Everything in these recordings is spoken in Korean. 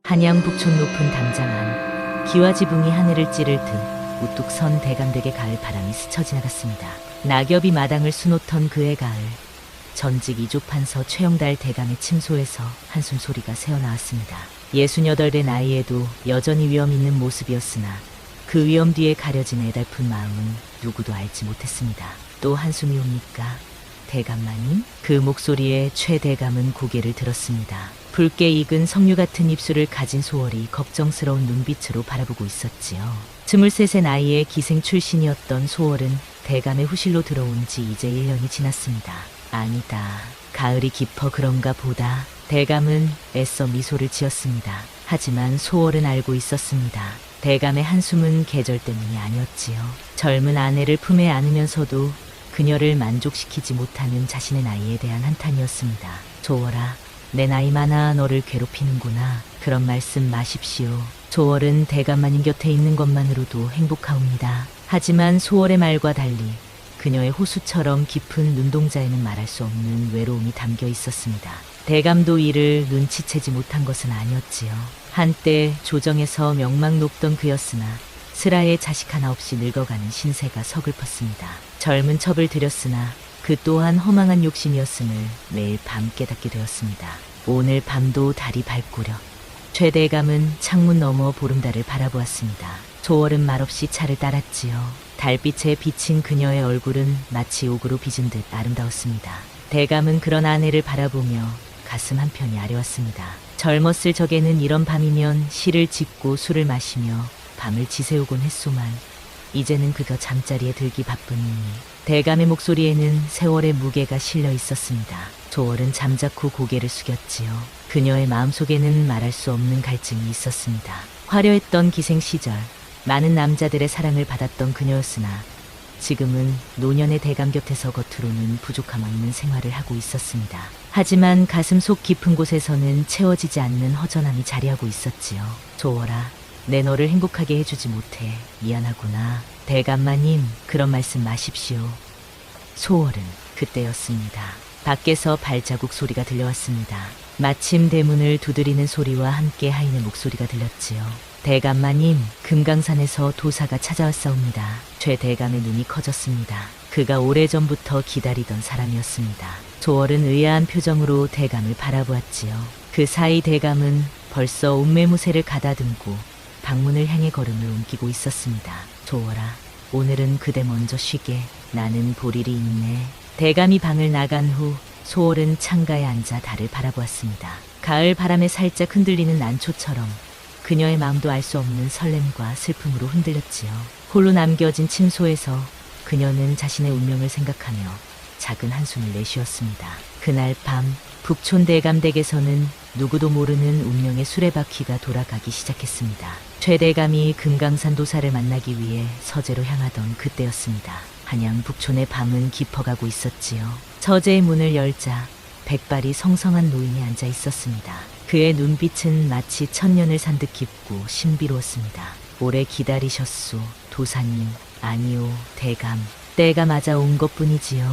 한양 북촌 높은 담장 안 기와지붕이 하늘을 찌를 듯 우뚝 선 대감댁의 가을 바람이 스쳐 지나갔습니다. 낙엽이 마당을 수놓던 그의 가을, 전직 이조판서 최영달 대감의 침소에서 한숨 소리가 새어나왔습니다. 68의 나이에도 여전히 위험 있는 모습이었으나 그 위험 뒤에 가려진 애달픈 마음은 누구도 알지 못했습니다. 또 한숨이 옵니까? 대감마님? 그 목소리에 최 대감은 고개를 들었습니다. 붉게 익은 석류 같은 입술을 가진 소월이 걱정스러운 눈빛으로 바라보고 있었지요. 23세 나이에 기생 출신이었던 소월은 대감의 후실로 들어온 지 이제 1년이 지났습니다. 아니다. 가을이 깊어 그런가 보다. 대감은 애써 미소를 지었습니다. 하지만 소월은 알고 있었습니다. 대감의 한숨은 계절 때문이 아니었지요. 젊은 아내를 품에 안으면서도 그녀를 만족시키지 못하는 자신의 나이에 대한 한탄이었습니다. 소월아, 내 나이 많아 너를 괴롭히는구나. 그런 말씀 마십시오. 소월은 대감마님 곁에 있는 것만으로도 행복하옵니다. 하지만 소월의 말과 달리 그녀의 호수처럼 깊은 눈동자에는 말할 수 없는 외로움이 담겨 있었습니다. 대감도 이를 눈치채지 못한 것은 아니었지요. 한때 조정에서 명망 높던 그였으나 슬하에 자식 하나 없이 늙어가는 신세가 서글펐습니다. 젊은 첩을 들였으나 그 또한 허망한 욕심이었음을 매일 밤 깨닫게 되었습니다. 오늘 밤도 달이 밝구려 최 대감은 창문 너머 보름달을 바라보았습니다. 소월은 말없이 차를 따랐지요. 달빛에 비친 그녀의 얼굴은 마치 옥으로 빚은 듯 아름다웠습니다. 대감은 그런 아내를 바라보며 가슴 한편이 아려왔습니다. 젊었을 적에는 이런 밤이면 시를 짓고 술을 마시며 밤을 지새우곤 했소만 이제는 그저 잠자리에 들기 바쁘니. 대감의 목소리에는 세월의 무게가 실려 있었습니다. 소월은 잠자코 고개를 숙였지요. 그녀의 마음속에는 말할 수 없는 갈증이 있었습니다. 화려했던 기생 시절 많은 남자들의 사랑을 받았던 그녀였으나 지금은 노년의 대감 곁에서 겉으로는 부족함 없는 생활을 하고 있었습니다. 하지만 가슴 속 깊은 곳에서는 채워지지 않는 허전함이 자리하고 있었지요. 소월아, 내 너를 행복하게 해주지 못해 미안하구나. 대감마님, 그런 말씀 마십시오. 소월은 그때였습니다. 밖에서 발자국 소리가 들려왔습니다. 마침 대문을 두드리는 소리와 함께 하인의 목소리가 들렸지요. 대감마님, 금강산에서 도사가 찾아왔사옵니다. 최 대감의 눈이 커졌습니다. 그가 오래전부터 기다리던 사람이었습니다. 소월은 의아한 표정으로 대감을 바라보았지요. 그 사이 대감은 벌써 옷매무새를 가다듬고 방문을 향해 걸음을 옮기고 있었습니다. 소월아, 오늘은 그대 먼저 쉬게. 나는 볼 일이 있네. 대감이 방을 나간 후 소월은 창가에 앉아 달을 바라보았습니다. 가을 바람에 살짝 흔들리는 난초처럼 그녀의 마음도 알 수 없는 설렘과 슬픔으로 흔들렸지요. 홀로 남겨진 침소에서 그녀는 자신의 운명을 생각하며 작은 한숨을 내쉬었습니다. 그날 밤 북촌 대감댁에서는 누구도 모르는 운명의 수레바퀴가 돌아가기 시작했습니다. 최 대감이 금강산 도사를 만나기 위해 서재로 향하던 그때였습니다. 한양 북촌의 밤은 깊어가고 있었지요. 서재의 문을 열자 백발이 성성한 노인이 앉아 있었습니다. 그의 눈빛은 마치 천년을 산 듯 깊고 신비로웠습니다. 오래 기다리셨소, 도사님. 아니요, 대감. 때가 맞아 온 것뿐이지요.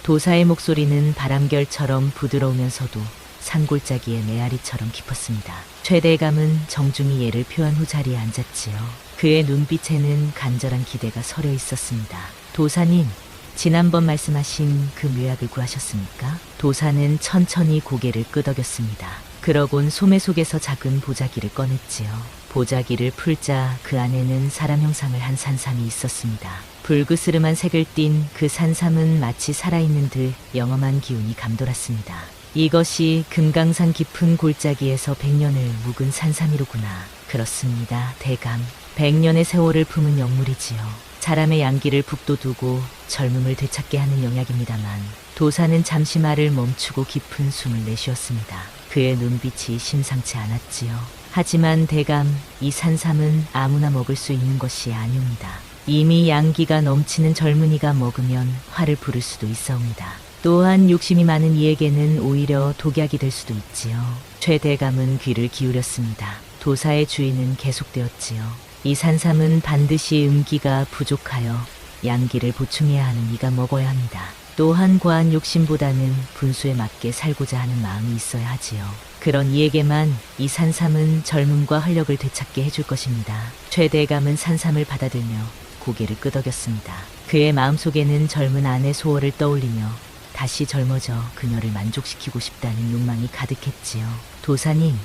도사의 목소리는 바람결처럼 부드러우면서도 산골짜기의 메아리처럼 깊었습니다. 최 대감은 정중히 예를 표한 후 자리에 앉았지요. 그의 눈빛에는 간절한 기대가 서려 있었습니다. 도사님, 지난번 말씀하신 그 묘약을 구하셨습니까? 도사는 천천히 고개를 끄덕였습니다. 그러곤 소매 속에서 작은 보자기를 꺼냈지요. 보자기를 풀자 그 안에는 사람 형상을 한 산삼이 있었습니다. 불그스름한 색을 띤 그 산삼은 마치 살아있는 듯 영험한 기운이 감돌았습니다. 이것이 금강산 깊은 골짜기에서 100년을 묵은 산삼이로구나. 그렇습니다, 대감. 100년의 세월을 품은 영물이지요. 사람의 양기를 북돋우고 젊음을 되찾게 하는 영약입니다만 도사는 잠시 말을 멈추고 깊은 숨을 내쉬었습니다. 그의 눈빛이 심상치 않았지요. 하지만 대감, 이 산삼은 아무나 먹을 수 있는 것이 아니옵니다. 이미 양기가 넘치는 젊은이가 먹으면 화를 부를 수도 있사옵니다. 또한 욕심이 많은 이에게는 오히려 독약이 될 수도 있지요. 최 대감은 귀를 기울였습니다. 도사의 주의는 계속되었지요. 이 산삼은 반드시 음기가 부족하여 양기를 보충해야 하는 이가 먹어야 합니다. 또한 과한 욕심보다는 분수에 맞게 살고자 하는 마음이 있어야 하지요. 그런 이에게만 이 산삼은 젊음과 활력을 되찾게 해줄 것입니다. 최대감은 산삼을 받아들며 고개를 끄덕였습니다. 그의 마음속에는 젊은 아내 소월을 떠올리며 다시 젊어져 그녀를 만족시키고 싶다는 욕망이 가득했지요. 도사님,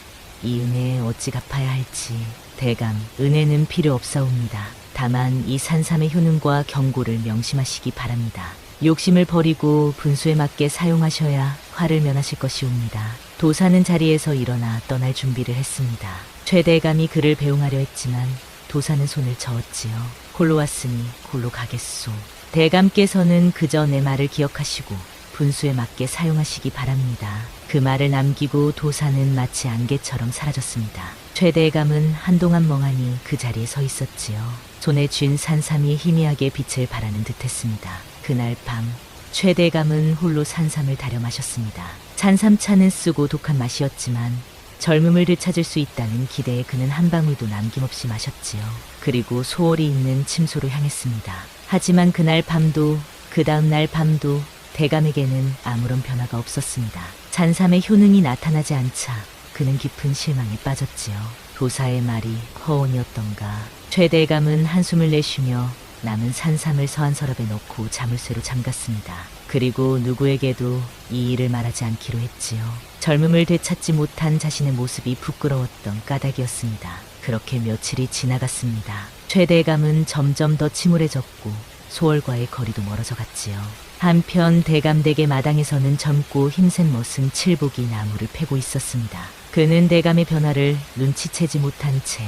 이 은혜에 어찌 갚아야 할지. 대감, 은혜는 필요 없사옵니다. 다만 이 산삼의 효능과 경고를 명심하시기 바랍니다. 욕심을 버리고 분수에 맞게 사용하셔야 화를 면하실 것이옵니다. 도사는 자리에서 일어나 떠날 준비를 했습니다. 최대감이 그를 배웅하려 했지만 도사는 손을 저었지요. 홀로 왔으니 홀로 가겠소. 대감께서는 그저 내 말을 기억하시고 분수에 맞게 사용하시기 바랍니다. 그 말을 남기고 도사는 마치 안개처럼 사라졌습니다. 최대감은 한동안 멍하니 그 자리에 서 있었지요. 손에 쥔 산삼이 희미하게 빛을 발하는 듯했습니다. 그날 밤 최대감은 홀로 산삼을 다려 마셨습니다. 산삼차는 쓰고 독한 맛이었지만 젊음을 되찾을 수 있다는 기대에 그는 한 방울도 남김없이 마셨지요. 그리고 소월이 있는 침소로 향했습니다. 하지만 그날 밤도 그 다음 날 밤도 대감에게는 아무런 변화가 없었습니다. 산삼의 효능이 나타나지 않자 그는 깊은 실망에 빠졌지요. 도사의 말이 허언이었던가. 최대감은 한숨을 내쉬며 남은 산삼을 서한 서랍에 넣고 자물쇠로 잠갔습니다. 그리고 누구에게도 이 일을 말하지 않기로 했지요. 젊음을 되찾지 못한 자신의 모습이 부끄러웠던 까닭이었습니다. 그렇게 며칠이 지나갔습니다. 최대감은 점점 더 침울해졌고 소월과의 거리도 멀어져 갔지요. 한편 대감댁의 마당에서는 젊고 힘센 머슴 칠복이 나무를 패고 있었습니다. 그는 대감의 변화를 눈치채지 못한 채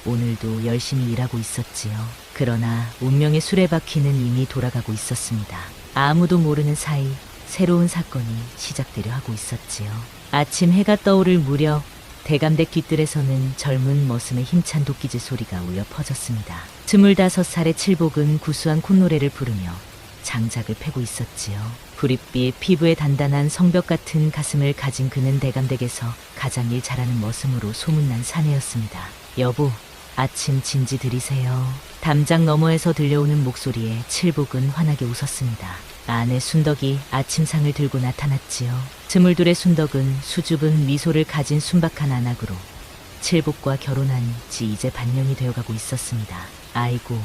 오늘도 열심히 일하고 있었지요. 그러나 운명의 수레바퀴는 이미 돌아가고 있었습니다. 아무도 모르는 사이 새로운 사건이 시작되려 하고 있었지요. 아침 해가 떠오를 무렵 대감댁 뒷뜰에서는 젊은 머슴의 힘찬 도끼질 소리가 울려 퍼졌습니다. 25살의 칠복은 구수한 콧노래를 부르며 장작을 패고 있었지요. 부릿빛 피부에 단단한 성벽 같은 가슴을 가진 그는 대감댁에서 가장 일 잘하는 머슴으로 소문난 사내였습니다. 여보, 아침 진지 들이세요. 담장 너머에서 들려오는 목소리에 칠복은 환하게 웃었습니다. 아내 순덕이 아침상을 들고 나타났지요. 스물둘의 순덕은 수줍은 미소를 가진 순박한 안악으로 칠복과 결혼한 지 이제 반년이 되어가고 있었습니다. 아이고,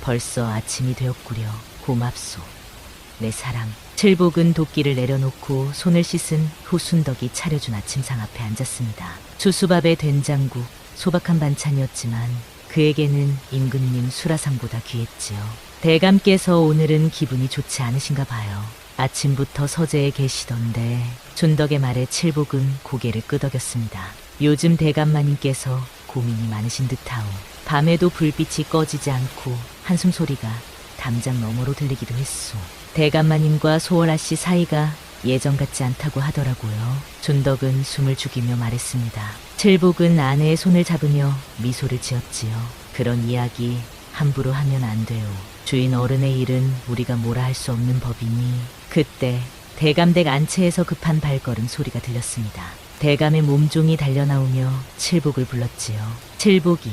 벌써 아침이 되었구려. 고맙소, 내 사랑. 칠복은 도끼를 내려놓고 손을 씻은 후 순덕이 차려준 아침상 앞에 앉았습니다. 수수밥에 된장국, 소박한 반찬이었지만 그에게는 임금님 수라상보다 귀했지요. 대감께서 오늘은 기분이 좋지 않으신가 봐요. 아침부터 서재에 계시던데. 순덕의 말에 칠복은 고개를 끄덕였습니다. 요즘 대감마님께서 고민이 많으신 듯하오. 밤에도 불빛이 꺼지지 않고 한숨 소리가 담장 너머로 들리기도 했소. 대감마님과 소월아씨 사이가 예전 같지 않다고 하더라고요. 순덕은 숨을 죽이며 말했습니다. 칠복은 아내의 손을 잡으며 미소를 지었지요. 그런 이야기 함부로 하면 안 돼요. 주인 어른의 일은 우리가 뭐라 할 수 없는 법이니. 그때 대감댁 안채에서 급한 발걸음 소리가 들렸습니다. 대감의 몸종이 달려나오며 칠복을 불렀지요. 칠복이,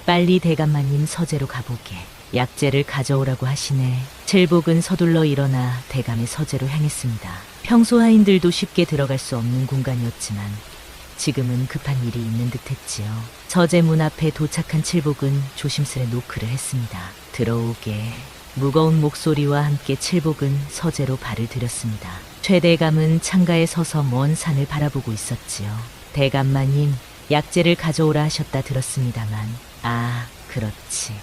빨리 대감마님 서재로 가보게. 약재를 가져오라고 하시네. 칠복은 서둘러 일어나 대감의 서재로 향했습니다. 평소 하인들도 쉽게 들어갈 수 없는 공간이었지만 지금은 급한 일이 있는 듯했지요. 서재 문 앞에 도착한 칠복은 조심스레 노크를 했습니다. 들어오게. 무거운 목소리와 함께 칠복은 서재로 발을 들였습니다. 최대감은 창가에 서서 먼 산을 바라보고 있었지요. 대감마님, 약재를 가져오라 하셨다 들었습니다만. 아, 그렇지.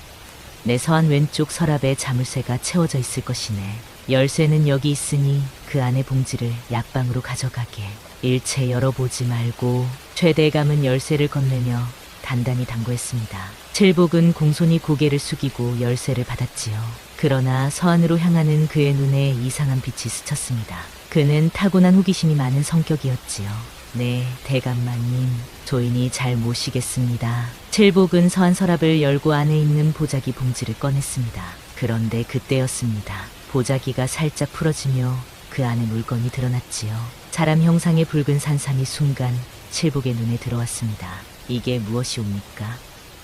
내 서한 왼쪽 서랍에 자물쇠가 채워져 있을 것이네. 열쇠는 여기 있으니 그 안에 봉지를 약방으로 가져가게. 일체 열어보지 말고. 최대감은 열쇠를 건네며 단단히 당부했습니다. 칠복은 공손히 고개를 숙이고 열쇠를 받았지요. 그러나 서안으로 향하는 그의 눈에 이상한 빛이 스쳤습니다. 그는 타고난 호기심이 많은 성격이었지요. 네, 대감마님, 조인이 잘 모시겠습니다. 칠복은 서한 서랍을 열고 안에 있는 보자기 봉지를 꺼냈습니다. 그런데 그때였습니다. 보자기가 살짝 풀어지며 그 안에 물건이 드러났지요. 사람 형상의 붉은 산삼이 순간 칠복의 눈에 들어왔습니다. 이게 무엇이옵니까?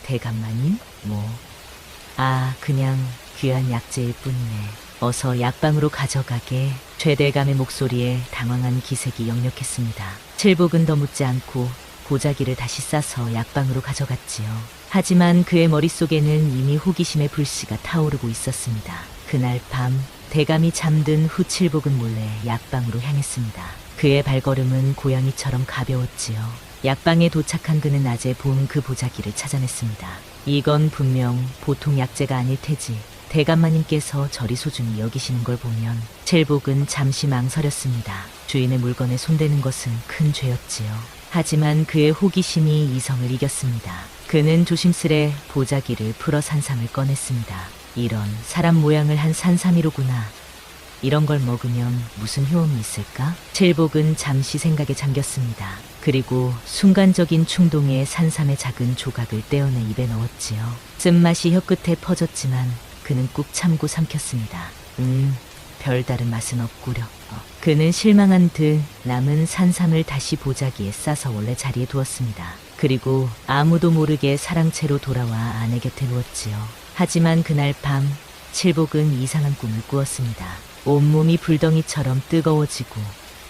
대감마님? 아, 그냥 귀한 약재일 뿐이네. 어서 약방으로 가져가게. 최대감의 목소리에 당황한 기색이 역력했습니다. 칠복은 더 묻지 않고 보자기를 다시 싸서 약방으로 가져갔지요. 하지만 그의 머릿속에는 이미 호기심의 불씨가 타오르고 있었습니다. 그날 밤 대감이 잠든 후 칠복은 몰래 약방으로 향했습니다. 그의 발걸음은 고양이처럼 가벼웠지요. 약방에 도착한 그는 낮에 본 그 보자기를 찾아냈습니다. 이건 분명 보통 약재가 아닐 테지. 대감마님께서 저리 소중히 여기시는 걸 보면. 칠복은 잠시 망설였습니다. 주인의 물건에 손대는 것은 큰 죄였지요. 하지만 그의 호기심이 이성을 이겼습니다. 그는 조심스레 보자기를 풀어 산삼을 꺼냈습니다. 이런 사람 모양을 한 산삼이로구나. 이런 걸 먹으면 무슨 효험이 있을까? 칠복은 잠시 생각에 잠겼습니다. 그리고 순간적인 충동에 산삼의 작은 조각을 떼어내 입에 넣었지요. 쓴맛이 혀끝에 퍼졌지만 그는 꾹 참고 삼켰습니다. 별다른 맛은 없구려. 그는 실망한 듯 남은 산삼을 다시 보자기에 싸서 원래 자리에 두었습니다. 그리고 아무도 모르게 사랑채로 돌아와 아내 곁에 누웠지요. 하지만 그날 밤 칠복은 이상한 꿈을 꾸었습니다. 온몸이 불덩이처럼 뜨거워지고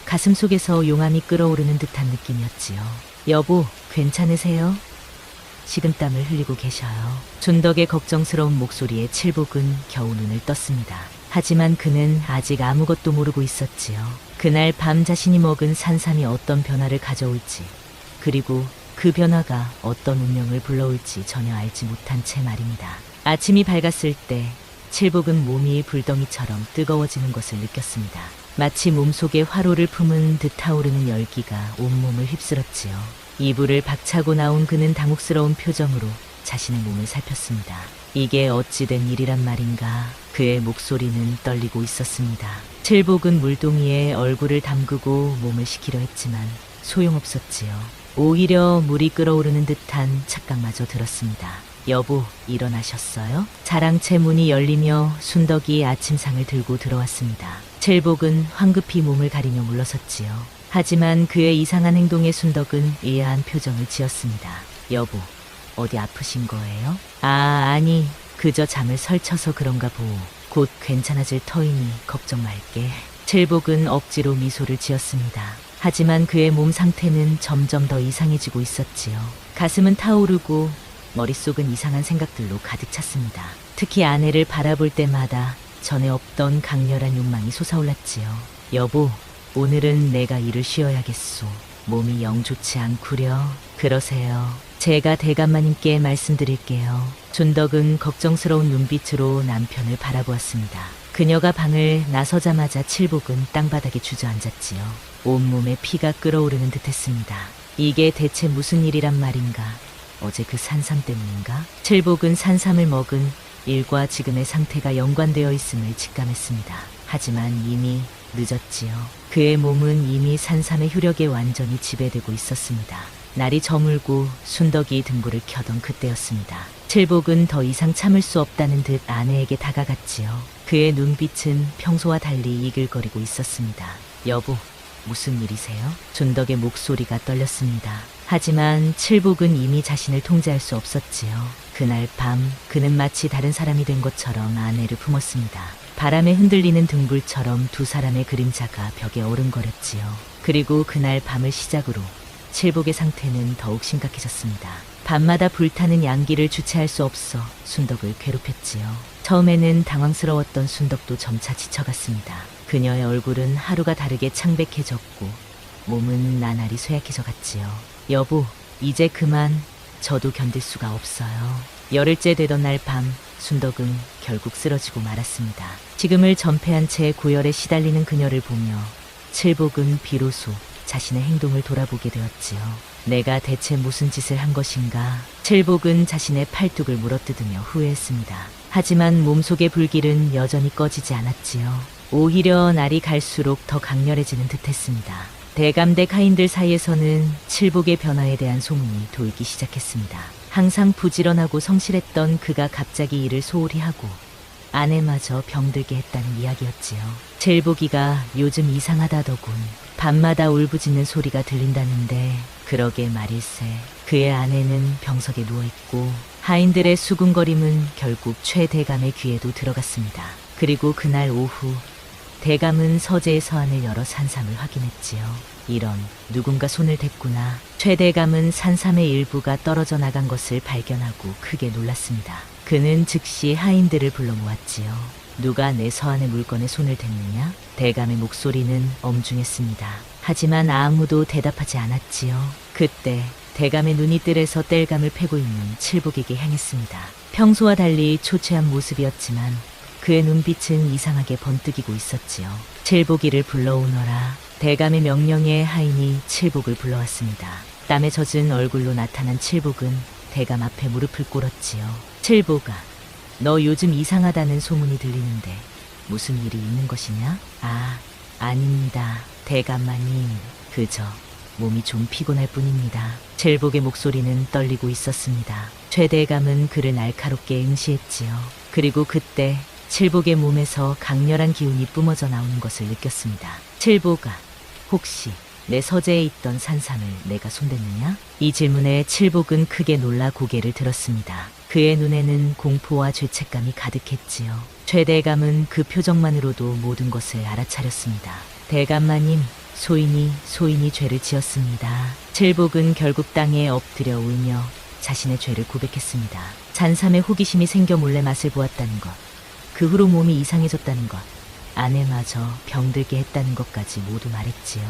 가슴 속에서 용암이 끓어오르는 듯한 느낌이었지요. 여보, 괜찮으세요? 식은땀을 흘리고 계셔요. 준덕의 걱정스러운 목소리에 칠복은 겨우 눈을 떴습니다. 하지만 그는 아직 아무것도 모르고 있었지요. 그날 밤 자신이 먹은 산삼이 어떤 변화를 가져올지, 그리고 그 변화가 어떤 운명을 불러올지 전혀 알지 못한 채 말입니다. 아침이 밝았을 때 칠복은 몸이 불덩이처럼 뜨거워지는 것을 느꼈습니다. 마치 몸속에 화로를 품은 듯 타오르는 열기가 온몸을 휩쓸었지요. 이불을 박차고 나온 그는 당혹스러운 표정으로 자신의 몸을 살폈습니다. 이게 어찌된 일이란 말인가. 그의 목소리는 떨리고 있었습니다. 칠복은 물동이에 얼굴을 담그고 몸을 식히려 했지만 소용없었지요. 오히려 물이 끓어오르는 듯한 착각마저 들었습니다. 여보, 일어나셨어요? 자랑채 문이 열리며 순덕이 아침상을 들고 들어왔습니다. 칠복은 황급히 몸을 가리며 물러섰지요. 하지만 그의 이상한 행동에 순덕은 의아한 표정을 지었습니다. 여보, 어디 아프신 거예요? 아니, 그저 잠을 설쳐서 그런가 보. 곧 괜찮아질 터이니 걱정 말게. 칠복은 억지로 미소를 지었습니다. 하지만 그의 몸 상태는 점점 더 이상해지고 있었지요. 가슴은 타오르고 머릿속은 이상한 생각들로 가득 찼습니다. 특히 아내를 바라볼 때마다 전에 없던 강렬한 욕망이 솟아올랐지요. 여보, 오늘은 내가 일을 쉬어야겠소. 몸이 영 좋지 않구려. 그러세요. 제가 대감마님께 말씀드릴게요. 준덕은 걱정스러운 눈빛으로 남편을 바라보았습니다. 그녀가 방을 나서자마자 칠복은 땅바닥에 주저앉았지요. 온몸에 피가 끓어오르는 듯했습니다. 이게 대체 무슨 일이란 말인가? 어제 그 산삼 때문인가? 칠복은 산삼을 먹은 일과 지금의 상태가 연관되어 있음을 직감했습니다. 하지만 이미 늦었지요. 그의 몸은 이미 산삼의 효력에 완전히 지배되고 있었습니다. 날이 저물고 순덕이 등불을 켜던 그때였습니다. 칠복은 더 이상 참을 수 없다는 듯 아내에게 다가갔지요. 그의 눈빛은 평소와 달리 이글거리고 있었습니다. 여보, 무슨 일이세요? 준덕의 목소리가 떨렸습니다. 하지만 칠복은 이미 자신을 통제할 수 없었지요. 그날 밤 그는 마치 다른 사람이 된 것처럼 아내를 품었습니다. 바람에 흔들리는 등불처럼 두 사람의 그림자가 벽에 어른거렸지요. 그리고 그날 밤을 시작으로 칠복의 상태는 더욱 심각해졌습니다. 밤마다 불타는 양기를 주체할 수 없어 순덕을 괴롭혔지요. 처음에는 당황스러웠던 순덕도 점차 지쳐갔습니다. 그녀의 얼굴은 하루가 다르게 창백해졌고 몸은 나날이 쇠약해져 갔지요. 여보, 이제 그만. 저도 견딜 수가 없어요. 열흘째 되던 날 밤 순덕은 결국 쓰러지고 말았습니다. 지금을 전폐한 채 고열에 시달리는 그녀를 보며 칠복은 비로소 자신의 행동을 돌아보게 되었지요. 내가 대체 무슨 짓을 한 것인가? 칠복은 자신의 팔뚝을 물어뜯으며 후회했습니다. 하지만 몸속의 불길은 여전히 꺼지지 않았지요. 오히려 날이 갈수록 더 강렬해지는 듯했습니다. 대감댁 하인들 사이에서는 칠복의 변화에 대한 소문이 돌기 시작했습니다. 항상 부지런하고 성실했던 그가 갑자기 일을 소홀히 하고 아내마저 병들게 했다는 이야기였지요. 칠복이가 요즘 이상하다더군. 밤마다 울부짖는 소리가 들린다는데 그러게 말일세. 그의 아내는 병석에 누워있고 하인들의 수군거림은 결국 최 대감의 귀에도 들어갔습니다. 그리고 그날 오후 대감은 서재의 서안을 열어 산삼을 확인했지요. 이런, 누군가 손을 댔구나. 최 대감은 산삼의 일부가 떨어져 나간 것을 발견하고 크게 놀랐습니다. 그는 즉시 하인들을 불러 모았지요. 누가 내 서안의 물건에 손을 댔느냐? 대감의 목소리는 엄중했습니다. 하지만 아무도 대답하지 않았지요. 그때 대감의 눈이 뜰에서 땔감을 패고 있는 칠복에게 향했습니다. 평소와 달리 초췌한 모습이었지만 그의 눈빛은 이상하게 번뜩이고 있었지요. 칠복이를 불러오너라. 대감의 명령에 하인이 칠복을 불러왔습니다. 땀에 젖은 얼굴로 나타난 칠복은 대감 앞에 무릎을 꿇었지요. 칠복아, 너 요즘 이상하다는 소문이 들리는데 무슨 일이 있는 것이냐? 아, 아닙니다. 대감마님, 그저 몸이 좀 피곤할 뿐입니다. 칠복의 목소리는 떨리고 있었습니다. 최 대감은 그를 날카롭게 응시했지요. 그리고 그때 칠복의 몸에서 강렬한 기운이 뿜어져 나오는 것을 느꼈습니다. 칠복아, 혹시 내 서재에 있던 산삼을 내가 손댔느냐? 이 질문에 칠복은 크게 놀라 고개를 들었습니다. 그의 눈에는 공포와 죄책감이 가득했지요. 최 대감은 그 표정만으로도 모든 것을 알아차렸습니다. 대감마님, 소인이 죄를 지었습니다. 칠복은 결국 땅에 엎드려 울며 자신의 죄를 고백했습니다. 산삼에 호기심이 생겨 몰래 맛을 보았다는 것, 그 후로 몸이 이상해졌다는 것, 아내마저 병들게 했다는 것까지 모두 말했지요.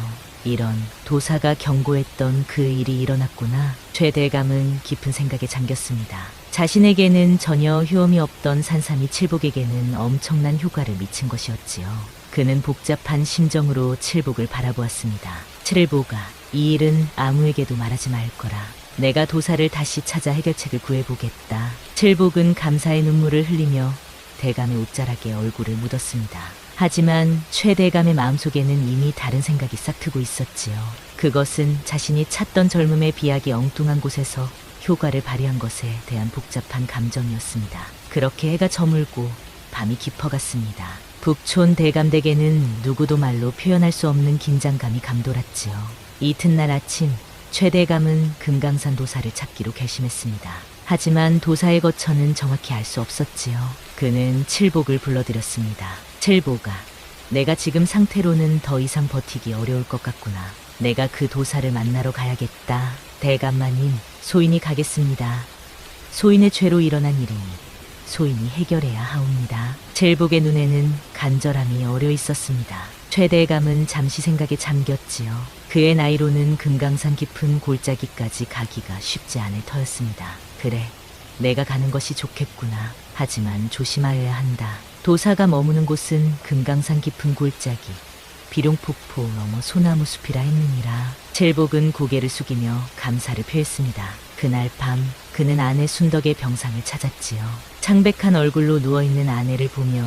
이런, 도사가 경고했던 그 일이 일어났구나. 최 대감은 깊은 생각에 잠겼습니다. 자신에게는 전혀 효험이 없던 산삼이 칠복에게는 엄청난 효과를 미친 것이었지요. 그는 복잡한 심정으로 칠복을 바라보았습니다. 칠복아, 이 일은 아무에게도 말하지 말 거라. 내가 도사를 다시 찾아 해결책을 구해보겠다. 칠복은 감사의 눈물을 흘리며 대감의 옷자락에 얼굴을 묻었습니다. 하지만 최 대감의 마음속에는 이미 다른 생각이 싹트고 있었지요. 그것은 자신이 찾던 젊음의 비약이 엉뚱한 곳에서 효과를 발휘한 것에 대한 복잡한 감정이었습니다. 그렇게 해가 저물고 밤이 깊어갔습니다. 북촌 대감댁에는 누구도 말로 표현할 수 없는 긴장감이 감돌았지요. 이튿날 아침 최 대감은 금강산 도사를 찾기로 결심했습니다. 하지만 도사의 거처는 정확히 알 수 없었지요. 그는 칠복을 불러들였습니다. 칠복아, 내가 지금 상태로는 더 이상 버티기 어려울 것 같구나. 내가 그 도사를 만나러 가야겠다. 대감마님, 소인이 가겠습니다. 소인의 죄로 일어난 일이니 소인이 해결해야 하옵니다. 칠복의 눈에는 간절함이 어려 있었습니다. 최 대감은 잠시 생각에 잠겼지요. 그의 나이로는 금강산 깊은 골짜기까지 가기가 쉽지 않을 터였습니다. 그래, 내가 가는 것이 좋겠구나. 하지만 조심하여야 한다. 도사가 머무는 곳은 금강산 깊은 골짜기, 비룡폭포 너머 소나무 숲이라 했느니라. 칠복은 고개를 숙이며 감사를 표했습니다. 그날 밤 그는 아내 순덕의 병상을 찾았지요. 창백한 얼굴로 누워있는 아내를 보며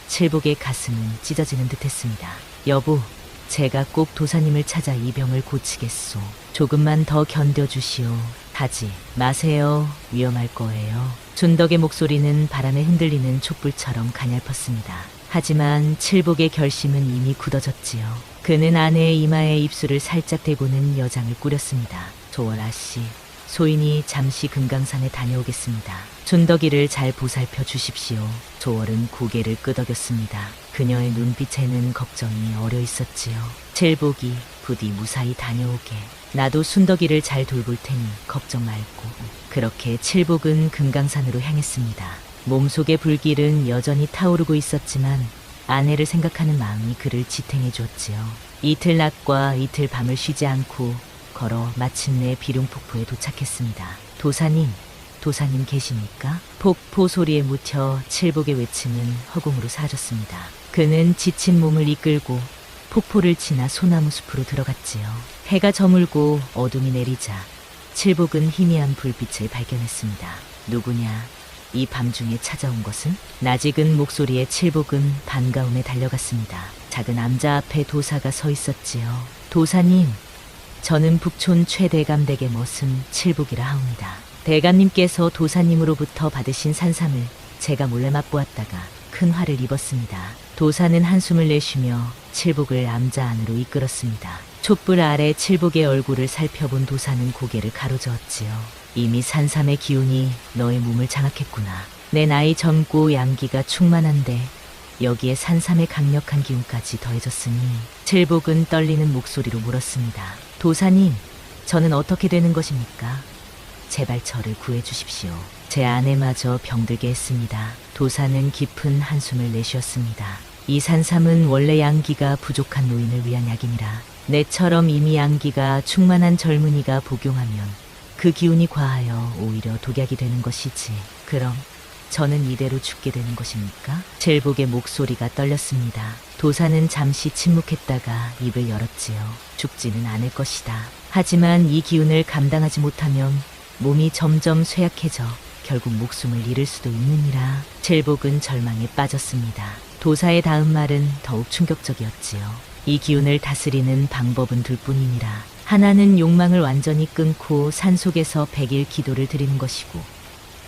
칠복의 가슴은 찢어지는 듯했습니다. 여보, 제가 꼭 도사님을 찾아 이 병을 고치겠소. 조금만 더 견뎌주시오. 가지 마세요. 위험할 거예요. 순덕의 목소리는 바람에 흔들리는 촛불처럼 가냘펐습니다. 하지만 칠복의 결심은 이미 굳어졌지요. 그는 아내의 이마에 입술을 살짝 대고는 여장을 꾸렸습니다. 조월아 씨, 소인이 잠시 금강산에 다녀오겠습니다. 순덕이를 잘 보살펴 주십시오. 조월은 고개를 끄덕였습니다. 그녀의 눈빛에는 걱정이 어려 있었지요. 칠복이 부디 무사히 다녀오게. 나도 순덕이를 잘 돌볼 테니 걱정 말고. 그렇게 칠복은 금강산으로 향했습니다. 몸속의 불길은 여전히 타오르고 있었지만 아내를 생각하는 마음이 그를 지탱해 주었지요. 이틀 낮과 이틀 밤을 쉬지 않고 걸어 마침내 비룡폭포에 도착했습니다. 도사님 계십니까? 폭포 소리에 묻혀 칠복의 외침은 허공으로 사라졌습니다. 그는 지친 몸을 이끌고 폭포를 지나 소나무 숲으로 들어갔지요. 해가 저물고 어둠이 내리자 칠복은 희미한 불빛을 발견했습니다. 누구냐? 이 밤중에 찾아온 것은? 낯익은 목소리에 칠복은 반가움에 달려갔습니다. 작은 암자 앞에 도사가 서 있었지요. 도사님, 저는 북촌 최대감 댁의 머슴 칠복이라 하옵니다. 대감님께서 도사님으로부터 받으신 산삼을 제가 몰래 맛보았다가 큰 화를 입었습니다. 도사는 한숨을 내쉬며 칠복을 암자 안으로 이끌었습니다. 촛불 아래 칠복의 얼굴을 살펴본 도사는 고개를 가로저었지요. 이미 산삼의 기운이 너의 몸을 장악했구나. 내 나이 젊고 양기가 충만한데 여기에 산삼의 강력한 기운까지 더해졌으니 칠복은 떨리는 목소리로 물었습니다. 도사님, 저는 어떻게 되는 것입니까? 제발 저를 구해주십시오. 제 아내마저 병들게 했습니다. 도사는 깊은 한숨을 내쉬었습니다. 이 산삼은 원래 양기가 부족한 노인을 위한 약이니라. 내처럼 이미 양기가 충만한 젊은이가 복용하면 그 기운이 과하여 오히려 독약이 되는 것이지. 그럼 저는 이대로 죽게 되는 것입니까? 칠복의 목소리가 떨렸습니다. 도사는 잠시 침묵했다가 입을 열었지요. 죽지는 않을 것이다. 하지만 이 기운을 감당하지 못하면 몸이 점점 쇠약해져 결국 목숨을 잃을 수도 있느니라. 칠복은 절망에 빠졌습니다. 도사의 다음 말은 더욱 충격적이었지요. 이 기운을 다스리는 방법은 둘뿐이니라. 하나는 욕망을 완전히 끊고 산속에서 100일 기도를 드리는 것이고,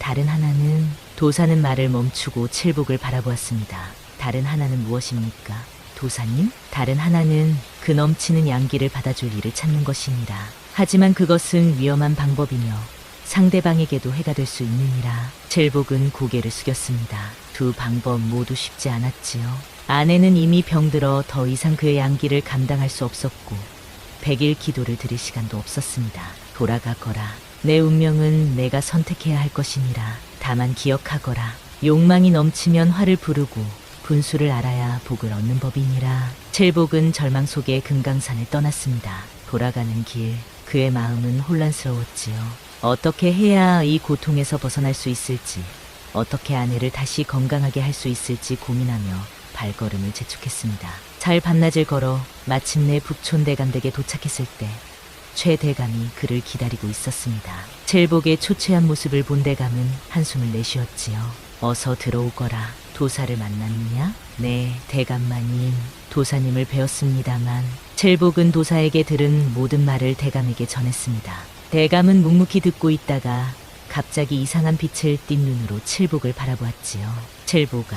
다른 하나는, 도사는 말을 멈추고 칠복을 바라보았습니다. 다른 하나는 무엇입니까? 도사님? 다른 하나는 그 넘치는 양기를 받아줄 일을 찾는 것이니라. 하지만 그것은 위험한 방법이며 상대방에게도 해가 될 수 있느니라. 칠복은 고개를 숙였습니다. 두 방법 모두 쉽지 않았지요. 아내는 이미 병들어 더 이상 그의 양기를 감당할 수 없었고 100일 기도를 드릴 시간도 없었습니다. 돌아가거라. 내 운명은 내가 선택해야 할 것이니라. 다만 기억하거라. 욕망이 넘치면 화를 부르고 분수를 알아야 복을 얻는 법이니라. 칠복은 절망 속에 금강산을 떠났습니다. 돌아가는 길, 그의 마음은 혼란스러웠지요. 어떻게 해야 이 고통에서 벗어날 수 있을지, 어떻게 아내를 다시 건강하게 할 수 있을지 고민하며 발걸음을 재촉했습니다. 잘 밤낮을 걸어 마침내 북촌 대감댁에 도착했을 때 최 대감이 그를 기다리고 있었습니다. 칠복의 초췌한 모습을 본 대감은 한숨을 내쉬었지요. 어서 들어오거라. 도사를 만났느냐? 네, 대감마님. 도사님을 뵈었습니다만. 칠복은 도사에게 들은 모든 말을 대감에게 전했습니다. 대감은 묵묵히 듣고 있다가 갑자기 이상한 빛을 띤 눈으로 칠복을 바라보았지요. 칠복아,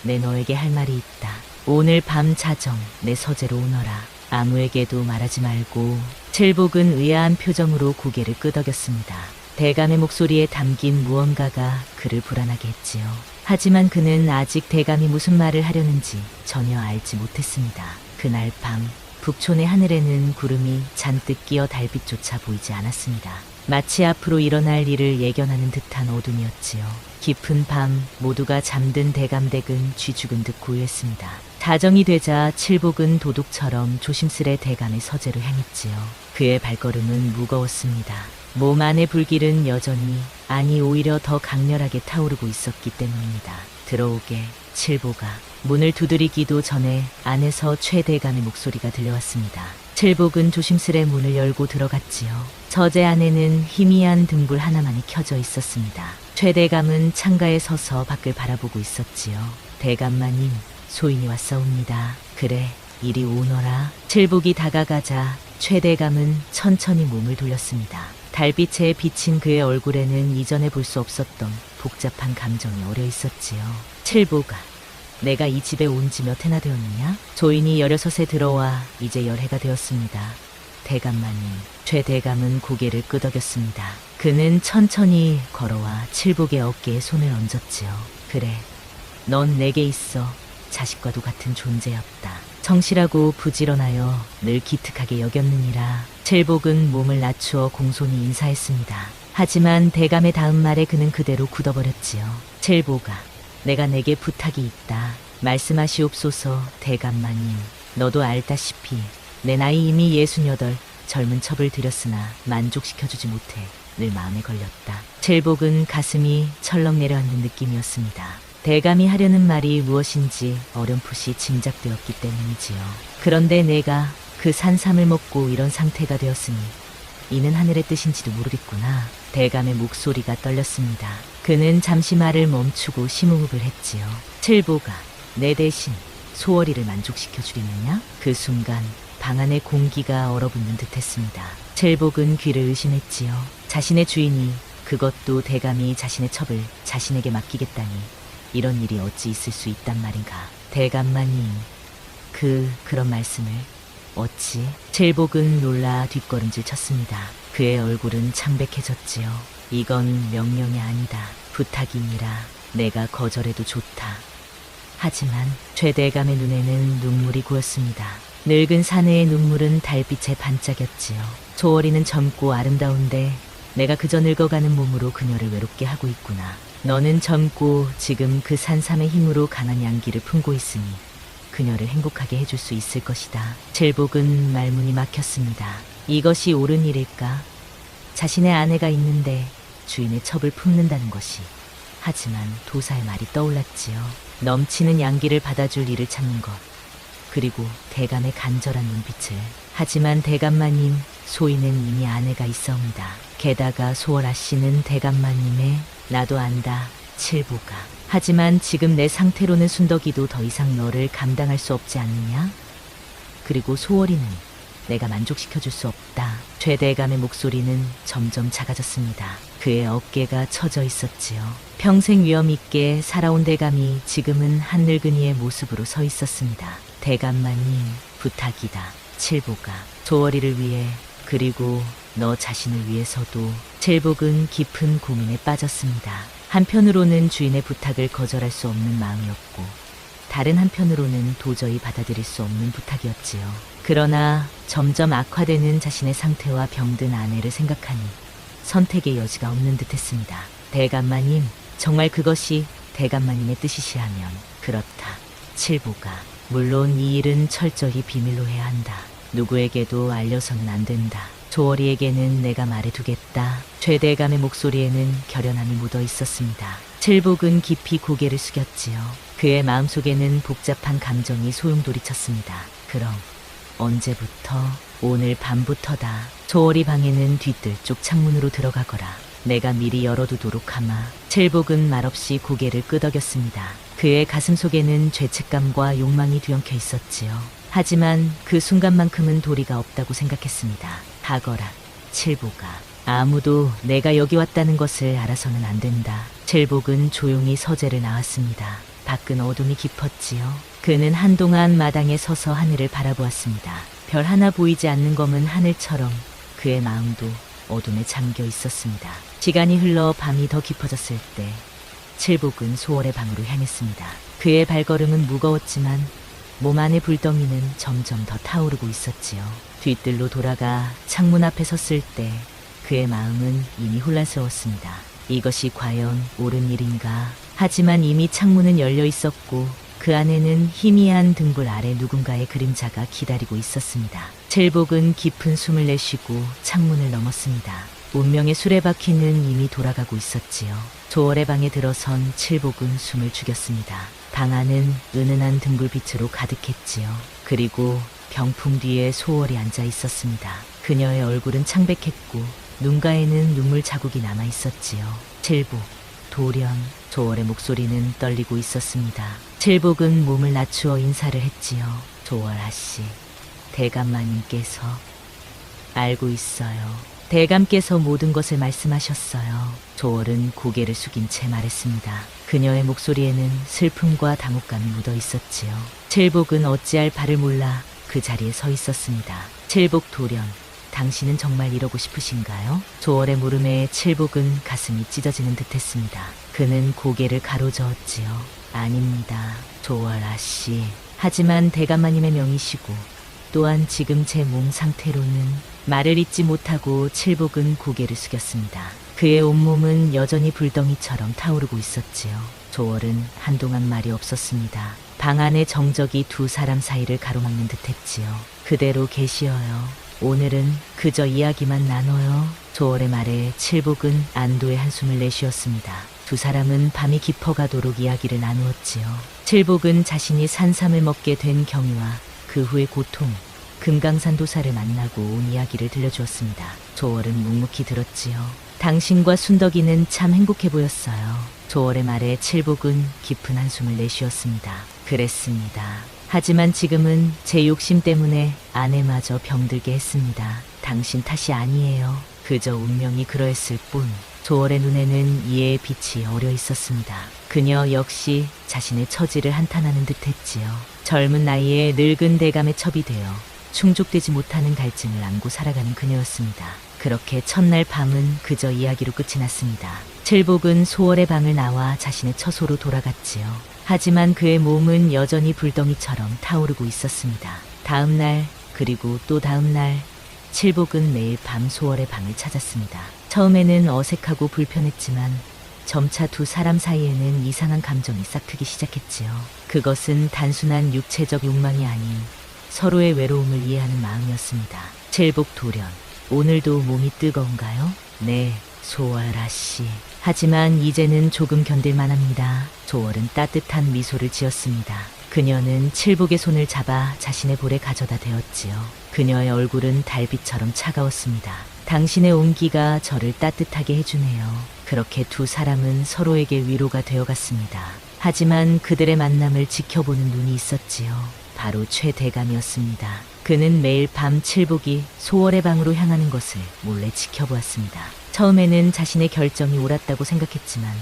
내 너에게 할 말이 있다. 오늘 밤 자정 내 서재로 오너라. 아무에게도 말하지 말고. 칠복은 의아한 표정으로 고개를 끄덕였습니다. 대감의 목소리에 담긴 무언가가 그를 불안하게 했지요. 하지만 그는 아직 대감이 무슨 말을 하려는지 전혀 알지 못했습니다. 그날 밤 북촌의 하늘에는 구름이 잔뜩 끼어 달빛조차 보이지 않았습니다. 마치 앞으로 일어날 일을 예견하는 듯한 어둠이었지요. 깊은 밤 모두가 잠든 대감댁은 쥐 죽은 듯 고요했습니다. 자정이 되자 칠복은 도둑처럼 조심스레 대감의 서재로 향했지요. 그의 발걸음은 무거웠습니다. 몸 안의 불길은 여전히, 아니 오히려 더 강렬하게 타오르고 있었기 때문입니다. 들어오게, 칠복아. 문을 두드리기도 전에 안에서 최 대감의 목소리가 들려왔습니다. 칠복은 조심스레 문을 열고 들어갔지요. 서재 안에는 희미한 등불 하나만이 켜져 있었습니다. 최 대감은 창가에 서서 밖을 바라보고 있었지요. 대감마님, 소인이 왔사옵니다. 그래, 이리 오너라. 칠복이 다가가자 최 대감은 천천히 몸을 돌렸습니다. 달빛에 비친 그의 얼굴에는 이전에 볼 수 없었던 복잡한 감정이 어려 있었지요. 칠복아, 내가 이 집에 온 지 몇 해나 되었느냐? 소인이 16에 들어와 이제 10해가 되었습니다. 대감마님. 최 대감은 고개를 끄덕였습니다. 그는 천천히 걸어와 칠복의 어깨에 손을 얹었지요. 그래, 넌 내게 있어 자식과도 같은 존재였다. 성실하고 부지런하여 늘 기특하게 여겼느니라. 칠복은 몸을 낮추어 공손히 인사했습니다. 하지만 대감의 다음 말에 그는 그대로 굳어버렸지요. 칠복아, 내가 내게 부탁이 있다. 말씀하시옵소서. 대감마님, 너도 알다시피 내 나이 이미 68, 젊은 첩을 들였으나 만족시켜주지 못해 늘 마음에 걸렸다. 칠복은 가슴이 철렁 내려앉는 느낌이었습니다. 대감이 하려는 말이 무엇인지 어렴풋이 짐작되었기 때문이지요. 그런데 내가 그 산삼을 먹고 이런 상태가 되었으니 이는 하늘의 뜻인지도 모르겠구나. 대감의 목소리가 떨렸습니다. 그는 잠시 말을 멈추고 심호흡을 했지요. 칠복아, 내 대신 소월이를 만족시켜 주겠느냐? 그 순간 방 안의 공기가 얼어붙는 듯했습니다. 칠복은 귀를 의심했지요. 자신의 주인이, 그것도 대감이 자신의 첩을 자신에게 맡기겠다니 이런 일이 어찌 있을 수 있단 말인가. 대감마님, 그런 말씀을 어찌? 칠복은 놀라 뒷걸음질 쳤습니다. 그의 얼굴은 창백해졌지요. 이건 명령이 아니다. 부탁이니라. 내가 거절해도 좋다. 하지만 최대감의 눈에는 눈물이 고였습니다. 늙은 사내의 눈물은 달빛에 반짝였지요. 조어리는 젊고 아름다운데 내가 그저 늙어가는 몸으로 그녀를 외롭게 하고 있구나. 너는 젊고 지금 그 산삼의 힘으로 강한 양기를 품고 있으니 그녀를 행복하게 해줄 수 있을 것이다. 칠복은 말문이 막혔습니다. 이것이 옳은 일일까? 자신의 아내가 있는데 주인의 첩을 품는다는 것이. 하지만 도사의 말이 떠올랐지요. 넘치는 양기를 받아줄 일을 찾는 것. 그리고 대감의 간절한 눈빛을. 하지만 대감마님, 소인은 이미 아내가 있어옵니다. 게다가 소월아 씨는 대감마님의 나도 안다, 칠보가. 하지만 지금 내 상태로는 순덕이도 더 이상 너를 감당할 수 없지 않느냐? 그리고 소월이는 내가 만족시켜줄 수 없다. 최대감의 목소리는 점점 작아졌습니다. 그의 어깨가 처져 있었지요. 평생 위험 있게 살아온 대감이 지금은 한 늙은이의 모습으로 서 있었습니다. 대감마님, 부탁이다. 칠보가 조월이를 위해, 그리고 너 자신을 위해서도. 칠복은 깊은 고민에 빠졌습니다. 한편으로는 주인의 부탁을 거절할 수 없는 마음이었고, 다른 한편으로는 도저히 받아들일 수 없는 부탁이었지요. 그러나 점점 악화되는 자신의 상태와 병든 아내를 생각하니 선택의 여지가 없는 듯했습니다. 대감마님, 정말 그것이 대감마님의 뜻이시라면 그렇다. 칠보가, 물론 이 일은 철저히 비밀로 해야 한다. 누구에게도 알려서는 안 된다. 조월이에게는 내가 말해두겠다. 최대감의 목소리에는 결연함이 묻어 있었습니다. 칠복은 깊이 고개를 숙였지요. 그의 마음속에는 복잡한 감정이 소용돌이쳤습니다. 그럼 언제부터? 오늘 밤부터다. 조월이 방에는 뒤뜰 쪽 창문으로 들어가거라. 내가 미리 열어두도록 하마. 칠복은 말없이 고개를 끄덕였습니다. 그의 가슴 속에는 죄책감과 욕망이 뒤엉켜 있었지요. 하지만 그 순간만큼은 도리가 없다고 생각했습니다. 하거라, 칠보가. 아무도 내가 여기 왔다는 것을 알아서는 안 된다. 칠복은 조용히 서재를 나왔습니다. 밖은 어둠이 깊었지요. 그는 한동안 마당에 서서 하늘을 바라보았습니다. 별 하나 보이지 않는 검은 하늘처럼 그의 마음도 어둠에 잠겨 있었습니다. 시간이 흘러 밤이 더 깊어졌을 때 칠복은 소월의 방으로 향했습니다. 그의 발걸음은 무거웠지만 몸 안의 불덩이는 점점 더 타오르고 있었지요. 뒤뜰로 돌아가 창문 앞에 섰을 때 그의 마음은 이미 혼란스러웠습니다. 이것이 과연 옳은 일인가? 하지만 이미 창문은 열려 있었고 그 안에는 희미한 등불 아래 누군가의 그림자가 기다리고 있었습니다. 칠복은 깊은 숨을 내쉬고 창문을 넘었습니다. 운명의 수레바퀴는 이미 돌아가고 있었지요. 조월의 방에 들어선 칠복은 숨을 죽였습니다. 방 안은 은은한 등불빛으로 가득했지요. 그리고 병풍 뒤에 소월이 앉아 있었습니다. 그녀의 얼굴은 창백했고 눈가에는 눈물 자국이 남아 있었지요. 칠복, 돌연. 조월의 목소리는 떨리고 있었습니다. 칠복은 몸을 낮추어 인사를 했지요. 조월 아씨, 대감마님께서. 알고 있어요. 대감께서 모든 것을 말씀하셨어요. 조월은 고개를 숙인 채 말했습니다. 그녀의 목소리에는 슬픔과 당혹감이 묻어 있었지요. 칠복은 어찌할 바를 몰라 그 자리에 서 있었습니다. 칠복 돌연, 당신은 정말 이러고 싶으신가요? 조월의 물음에 칠복은 가슴이 찢어지는 듯했습니다. 그는 고개를 가로저었지요. 아닙니다, 조월 아씨. 하지만 대감마님의 명이시고 또한 지금 제 몸 상태로는. 말을 잇지 못하고 칠복은 고개를 숙였습니다. 그의 온몸은 여전히 불덩이처럼 타오르고 있었지요. 조월은 한동안 말이 없었습니다. 방 안의 정적이 두 사람 사이를 가로막는 듯했지요. 그대로 계시어요. 오늘은 그저 이야기만 나눠요. 조월의 말에 칠복은 안도의 한숨을 내쉬었습니다. 두 사람은 밤이 깊어가도록 이야기를 나누었지요. 칠복은 자신이 산삼을 먹게 된 경위와 그 후의 고통, 금강산 도사를 만나고 온 이야기를 들려주었습니다. 조월은 묵묵히 들었지요. 당신과 순덕이는 참 행복해 보였어요. 조월의 말에 칠복은 깊은 한숨을 내쉬었습니다. 그랬습니다. 하지만 지금은 제 욕심 때문에 아내마저 병들게 했습니다. 당신 탓이 아니에요. 그저 운명이 그러했을 뿐. 조월의 눈에는 이해의 빛이 어려 있었습니다. 그녀 역시 자신의 처지를 한탄하는 듯했지요. 젊은 나이에 늙은 대감의 첩이 되어 충족되지 못하는 갈증을 안고 살아가는 그녀였습니다. 그렇게 첫날 밤은 그저 이야기로 끝이 났습니다. 칠복은 소월의 방을 나와 자신의 처소로 돌아갔지요. 하지만 그의 몸은 여전히 불덩이처럼 타오르고 있었습니다. 다음 날, 그리고 또 다음 날, 칠복은 매일 밤 소월의 방을 찾았습니다. 처음에는 어색하고 불편했지만 점차 두 사람 사이에는 이상한 감정이 싹트기 시작했지요. 그것은 단순한 육체적 욕망이 아닌 서로의 외로움을 이해하는 마음이었습니다. 칠복 돌연, 오늘도 몸이 뜨거운가요? 네, 소월아 씨. 하지만 이제는 조금 견딜만합니다. 소월은 따뜻한 미소를 지었습니다. 그녀는 칠복의 손을 잡아 자신의 볼에 가져다 대었지요. 그녀의 얼굴은 달빛처럼 차가웠습니다. 당신의 온기가 저를 따뜻하게 해주네요. 그렇게 두 사람은 서로에게 위로가 되어갔습니다. 하지만 그들의 만남을 지켜보는 눈이 있었지요. 바로 최 대감이었습니다. 그는 매일 밤 칠복이 소월의 방으로 향하는 것을 몰래 지켜보았습니다. 처음에는 자신의 결정이 옳았다고 생각했지만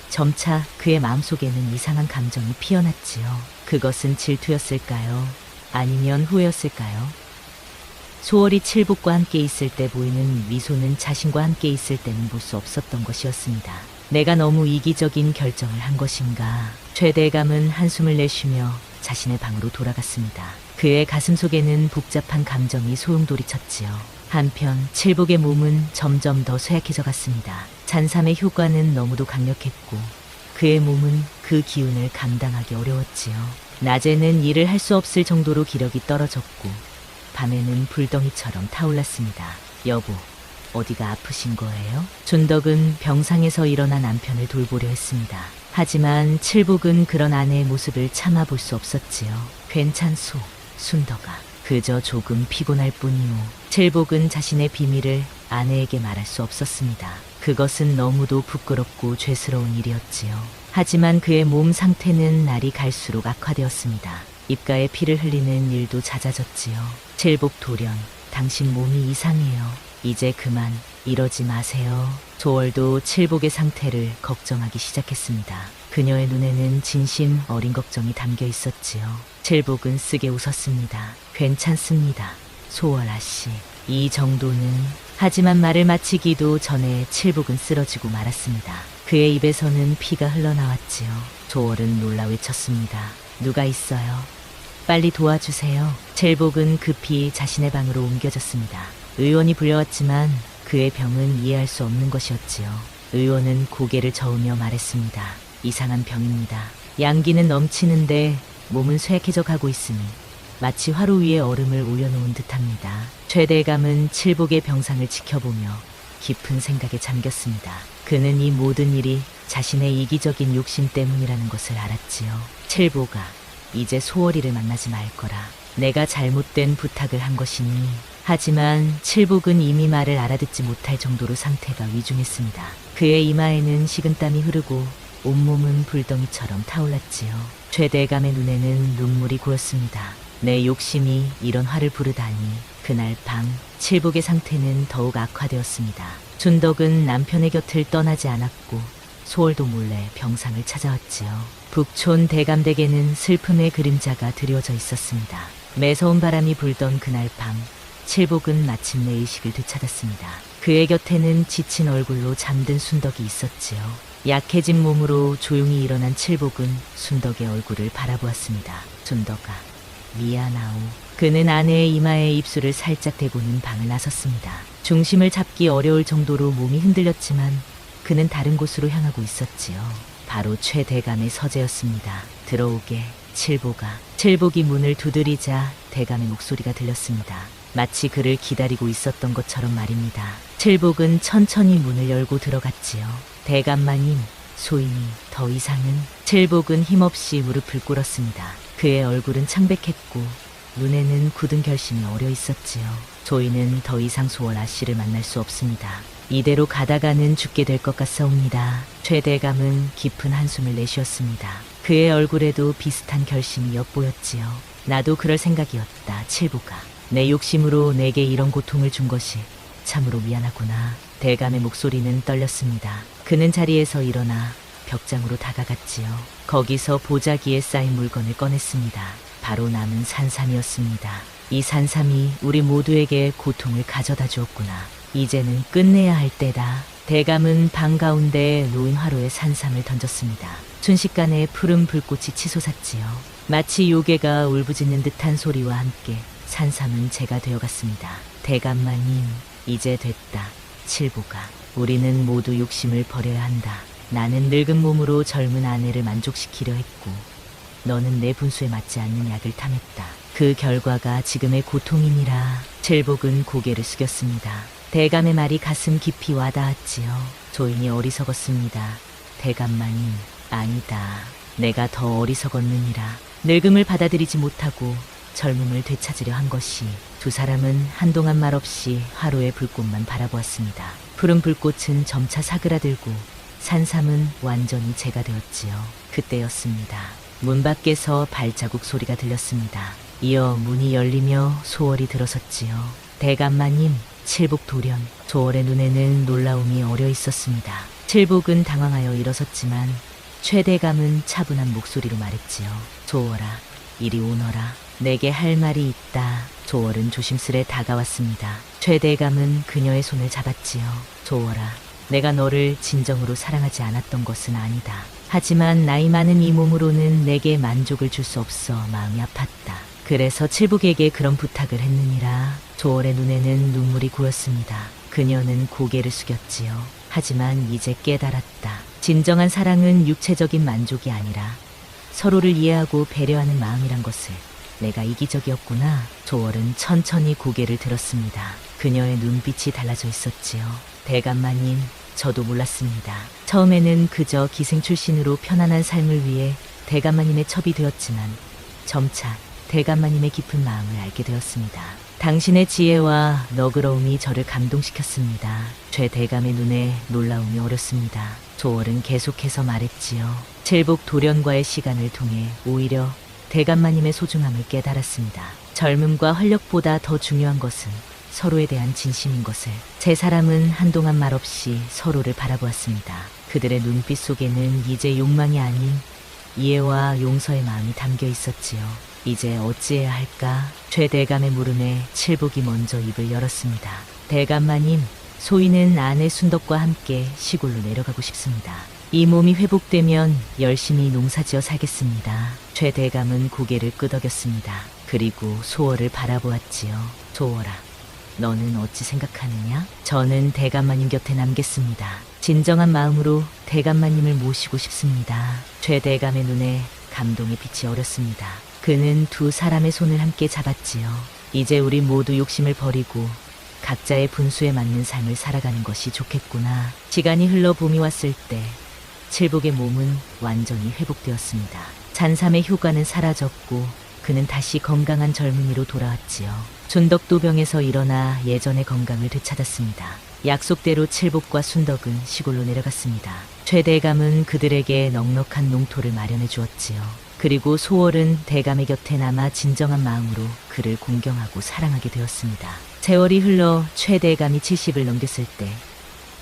점차 그의 마음속에는 이상한 감정이 피어났지요. 그것은 질투였을까요? 아니면 후회였을까요? 소월이 칠복과 함께 있을 때 보이는 미소는 자신과 함께 있을 때는 볼 수 없었던 것이었습니다. 내가 너무 이기적인 결정을 한 것인가? 최 대감은 한숨을 내쉬며 자신의 방으로 돌아갔습니다. 그의 가슴 속에는 복잡한 감정이 소용돌이쳤지요. 한편 칠복의 몸은 점점 더 쇠약해져 갔습니다. 잔삼의 효과는 너무도 강력했고 그의 몸은 그 기운을 감당하기 어려웠지요. 낮에는 일을 할 수 없을 정도로 기력이 떨어졌고 밤에는 불덩이처럼 타올랐습니다. 여보, 어디가 아프신 거예요? 준덕은 병상에서 일어나 남편을 돌보려 했습니다. 하지만 칠복은 그런 아내의 모습을 참아볼 수 없었지요. 괜찮소, 순덕아. 그저 조금 피곤할 뿐이오. 칠복은 자신의 비밀을 아내에게 말할 수 없었습니다. 그것은 너무도 부끄럽고 죄스러운 일이었지요. 하지만 그의 몸 상태는 날이 갈수록 악화되었습니다. 입가에 피를 흘리는 일도 잦아졌지요. 칠복 돌연, 당신 몸이 이상해요. 이제 그만 이러지 마세요. 소월도 칠복의 상태를 걱정하기 시작했습니다. 그녀의 눈에는 진심 어린 걱정이 담겨 있었지요. 칠복은 쓰게 웃었습니다. 괜찮습니다, 소월아 씨. 이 정도는... 하지만 말을 마치기도 전에 칠복은 쓰러지고 말았습니다. 그의 입에서는 피가 흘러나왔지요. 소월은 놀라 외쳤습니다. 누가 있어요? 빨리 도와주세요. 칠복은 급히 자신의 방으로 옮겨졌습니다. 의원이 불려왔지만 그의 병은 이해할 수 없는 것이었지요. 의원은 고개를 저으며 말했습니다. 이상한 병입니다. 양기는 넘치는데 몸은 쇠약해져 가고 있으니 마치 화로 위에 얼음을 올려놓은 듯합니다. 최 대감은 칠복의 병상을 지켜보며 깊은 생각에 잠겼습니다. 그는 이 모든 일이 자신의 이기적인 욕심 때문이라는 것을 알았지요. 칠복아, 이제 소월이를 만나지 말 거라. 내가 잘못된 부탁을 한 것이니. 하지만 칠복은 이미 말을 알아듣지 못할 정도로 상태가 위중했습니다. 그의 이마에는 식은땀이 흐르고 온몸은 불덩이처럼 타올랐지요. 최 대감의 눈에는 눈물이 고였습니다. 내 욕심이 이런 화를 부르다니. 그날 밤 칠복의 상태는 더욱 악화되었습니다. 준덕은 남편의 곁을 떠나지 않았고 소월도 몰래 병상을 찾아왔지요. 북촌 대감댁에는 슬픔의 그림자가 드리워져 있었습니다. 매서운 바람이 불던 그날 밤 칠복은 마침내 의식을 되찾았습니다. 그의 곁에는 지친 얼굴로 잠든 순덕이 있었지요. 약해진 몸으로 조용히 일어난 칠복은 순덕의 얼굴을 바라보았습니다. 순덕아, 미안하오. 그는 아내의 이마에 입술을 살짝 대고는 방을 나섰습니다. 중심을 잡기 어려울 정도로 몸이 흔들렸지만 그는 다른 곳으로 향하고 있었지요. 바로 최 대감의 서재였습니다. 들어오게, 칠복아. 칠복이 문을 두드리자 대감의 목소리가 들렸습니다. 마치 그를 기다리고 있었던 것처럼 말입니다. 칠복은 천천히 문을 열고 들어갔지요. 대감마님, 소인이 더 이상은... 칠복은 힘없이 무릎을 꿇었습니다. 그의 얼굴은 창백했고 눈에는 굳은 결심이 어려 있었지요. 소인은 더 이상 소월 아씨를 만날 수 없습니다. 이대로 가다가는 죽게 될 것 같사옵니다. 최 대감은 깊은 한숨을 내쉬었습니다. 그의 얼굴에도 비슷한 결심이 엿보였지요. 나도 그럴 생각이었다, 칠복아. 내 욕심으로 내게 이런 고통을 준 것이 참으로 미안하구나. 대감의 목소리는 떨렸습니다. 그는 자리에서 일어나 벽장으로 다가갔지요. 거기서 보자기에 쌓인 물건을 꺼냈습니다. 바로 남은 산삼이었습니다. 이 산삼이 우리 모두에게 고통을 가져다 주었구나. 이제는 끝내야 할 때다. 대감은 방 가운데 놓인 화로에 산삼을 던졌습니다. 순식간에 푸른 불꽃이 치솟았지요. 마치 요괴가 울부짖는 듯한 소리와 함께 산삼은 재가 되어갔습니다. 대감마님, 이제 됐다. 칠보가, 우리는 모두 욕심을 버려야 한다. 나는 늙은 몸으로 젊은 아내를 만족시키려 했고, 너는 내 분수에 맞지 않는 약을 탐했다. 그 결과가 지금의 고통이니라. 칠복은 고개를 숙였습니다. 대감의 말이 가슴 깊이 와닿았지요. 조인이 어리석었습니다. 대감마님, 아니다. 내가 더 어리석었느니라. 늙음을 받아들이지 못하고 젊음을 되찾으려 한 것이. 두 사람은 한동안 말없이 화로의 불꽃만 바라보았습니다. 푸른 불꽃은 점차 사그라들고 산삼은 완전히 재가 되었지요. 그때였습니다. 문 밖에서 발자국 소리가 들렸습니다. 이어 문이 열리며 소월이 들어섰지요. 대감마님, 칠복 돌연. 소월의 눈에는 놀라움이 어려 있었습니다. 칠복은 당황하여 일어섰지만 최대감은 차분한 목소리로 말했지요. 소월아, 이리 오너라. 내게 할 말이 있다. 소월은 조심스레 다가왔습니다. 최대감은 그녀의 손을 잡았지요. 소월아, 내가 너를 진정으로 사랑하지 않았던 것은 아니다. 하지만 나이 많은 이 몸으로는 내게 만족을 줄 수 없어 마음이 아팠다. 그래서 칠복에게 그런 부탁을 했느니라. 소월의 눈에는 눈물이 고였습니다. 그녀는 고개를 숙였지요. 하지만 이제 깨달았다. 진정한 사랑은 육체적인 만족이 아니라 서로를 이해하고 배려하는 마음이란 것을. 내가 이기적이었구나. 소월은 천천히 고개를 들었습니다. 그녀의 눈빛이 달라져 있었지요. 대감마님, 저도 몰랐습니다. 처음에는 그저 기생 출신으로 편안한 삶을 위해 대감마님의 첩이 되었지만 점차 대감마님의 깊은 마음을 알게 되었습니다. 당신의 지혜와 너그러움이 저를 감동시켰습니다. 최대감의 눈에 놀라움이 어렸습니다. 소월은 계속해서 말했지요. 칠복 돌연과의 시간을 통해 오히려 대감마님의 소중함을 깨달았습니다. 젊음과 활력보다 더 중요한 것은 서로에 대한 진심인 것을. 세 사람은 한동안 말없이 서로를 바라보았습니다. 그들의 눈빛 속에는 이제 욕망이 아닌 이해와 용서의 마음이 담겨 있었지요. 이제 어찌해야 할까? 최대감의 물음에 칠복이 먼저 입을 열었습니다. 대감마님, 소인은 아내 순덕과 함께 시골로 내려가고 싶습니다. 이 몸이 회복되면 열심히 농사지어 살겠습니다. 최대감은 고개를 끄덕였습니다. 그리고 소월을 바라보았지요. 소월아, 너는 어찌 생각하느냐? 저는 대감마님 곁에 남겠습니다. 진정한 마음으로 대감마님을 모시고 싶습니다. 최대감의 눈에 감동의 빛이 어렸습니다. 그는 두 사람의 손을 함께 잡았지요. 이제 우리 모두 욕심을 버리고 각자의 분수에 맞는 삶을 살아가는 것이 좋겠구나. 시간이 흘러 봄이 왔을 때 칠복의 몸은 완전히 회복되었습니다. 산삼의 효과는 사라졌고 그는 다시 건강한 젊은이로 돌아왔지요. 순덕도 병에서 일어나 예전의 건강을 되찾았습니다. 약속대로 칠복과 순덕은 시골로 내려갔습니다. 최대감은 그들에게 넉넉한 농토를 마련해 주었지요. 그리고 소월은 대감의 곁에 남아 진정한 마음으로 그를 공경하고 사랑하게 되었습니다. 세월이 흘러 최대감이 70을 넘겼을 때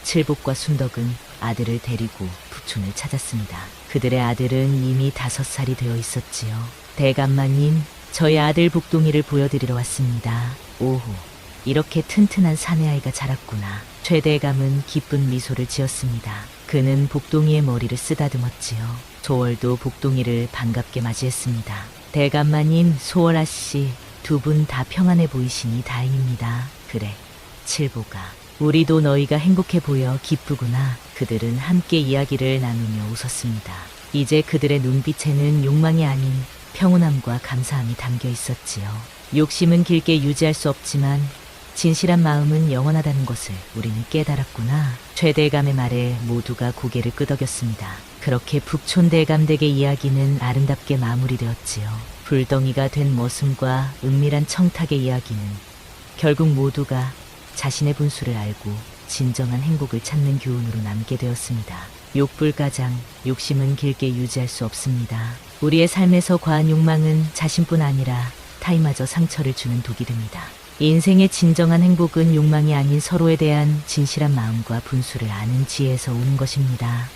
칠복과 순덕은 아들을 데리고 북촌을 찾았습니다. 그들의 아들은 이미 5살이 되어 있었지요. 대감마님, 저희 아들 복동이를 보여드리러 왔습니다. 오호, 이렇게 튼튼한 사내아이가 자랐구나. 최대감은 기쁜 미소를 지었습니다. 그는 복동이의 머리를 쓰다듬었지요. 소월도 복동이를 반갑게 맞이했습니다. 대감마님, 소월아씨, 두 분 다 평안해 보이시니 다행입니다. 그래, 칠보가, 우리도 너희가 행복해 보여 기쁘구나. 그들은 함께 이야기를 나누며 웃었습니다. 이제 그들의 눈빛에는 욕망이 아닌 평온함과 감사함이 담겨 있었지요. 욕심은 길게 유지할 수 없지만 진실한 마음은 영원하다는 것을 우리는 깨달았구나. 최대감의 말에 모두가 고개를 끄덕였습니다. 그렇게 북촌 대감댁의 이야기는 아름답게 마무리되었지요. 불덩이가 된 머슴과 은밀한 청탁의 이야기는 결국 모두가 자신의 분수를 알고 진정한 행복을 찾는 교훈으로 남게 되었습니다. 욕불가장, 욕심은 길게 유지할 수 없습니다. 우리의 삶에서 과한 욕망은 자신뿐 아니라 타인마저 상처를 주는 독이 됩니다. 인생의 진정한 행복은 욕망이 아닌 서로에 대한 진실한 마음과 분수를 아는 지혜에서 오는 것입니다.